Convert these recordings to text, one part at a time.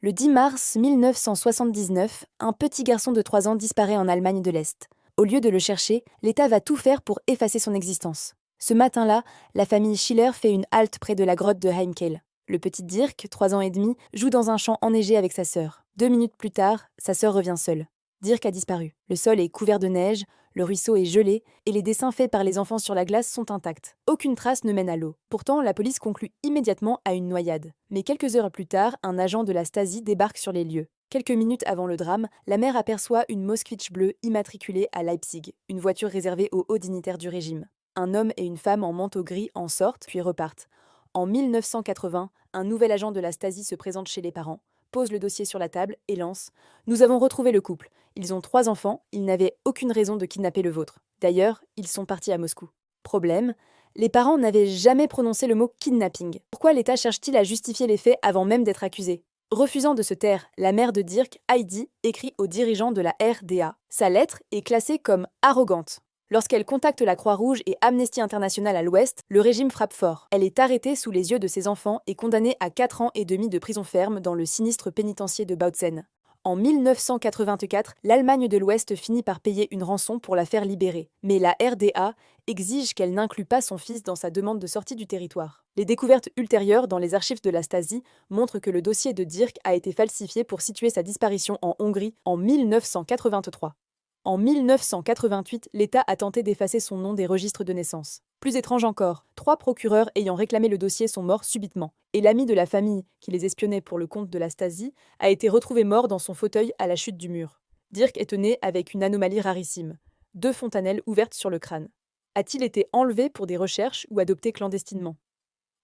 Le 10 mars 1979, un petit garçon de 3 ans disparaît en Allemagne de l'Est. Au lieu de le chercher, l'État va tout faire pour effacer son existence. Ce matin-là, la famille Schiller fait une halte près de la grotte de Heimkehl. Le petit Dirk, 3 ans et demi, joue dans un champ enneigé avec sa sœur. 2 minutes plus tard, sa sœur revient seule. Dirk a disparu. Le sol est couvert de neige, le ruisseau est gelé et les dessins faits par les enfants sur la glace sont intacts. Aucune trace ne mène à l'eau. Pourtant, la police conclut immédiatement à une noyade. Mais quelques heures plus tard, un agent de la Stasi débarque sur les lieux. Quelques minutes avant le drame, la mère aperçoit une Moskvitch bleue immatriculée à Leipzig, une voiture réservée aux hauts dignitaires du régime. Un homme et une femme en manteau gris en sortent puis repartent. En 1980, un nouvel agent de la Stasi se présente chez les parents, pose le dossier sur la table et lance « Nous avons retrouvé le couple. Ils ont 3 enfants, ils n'avaient aucune raison de kidnapper le vôtre. D'ailleurs, ils sont partis à Moscou. » Problème, les parents n'avaient jamais prononcé le mot kidnapping. Pourquoi l'État cherche-t-il à justifier les faits avant même d'être accusé? Refusant de se taire, la mère de Dirk, Heidi, écrit aux dirigeants de la RDA. Sa lettre est classée comme arrogante. Lorsqu'elle contacte la Croix-Rouge et Amnesty International à l'Ouest, le régime frappe fort. Elle est arrêtée sous les yeux de ses enfants et condamnée à 4 ans et demi de prison ferme dans le sinistre pénitencier de Bautzen. En 1984, l'Allemagne de l'Ouest finit par payer une rançon pour la faire libérer. Mais la RDA exige qu'elle n'inclue pas son fils dans sa demande de sortie du territoire. Les découvertes ultérieures dans les archives de la Stasi montrent que le dossier de Dirk a été falsifié pour situer sa disparition en Hongrie en 1983. En 1988, l'État a tenté d'effacer son nom des registres de naissance. Plus étrange encore, 3 procureurs ayant réclamé le dossier sont morts subitement, et l'ami de la famille, qui les espionnait pour le compte de la Stasi, a été retrouvé mort dans son fauteuil à la chute du mur. Dirk est né avec une anomalie rarissime, 2 fontanelles ouvertes sur le crâne. A-t-il été enlevé pour des recherches ou adopté clandestinement?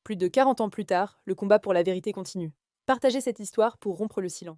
Plus de 40 ans plus tard, le combat pour la vérité continue. Partagez cette histoire pour rompre le silence.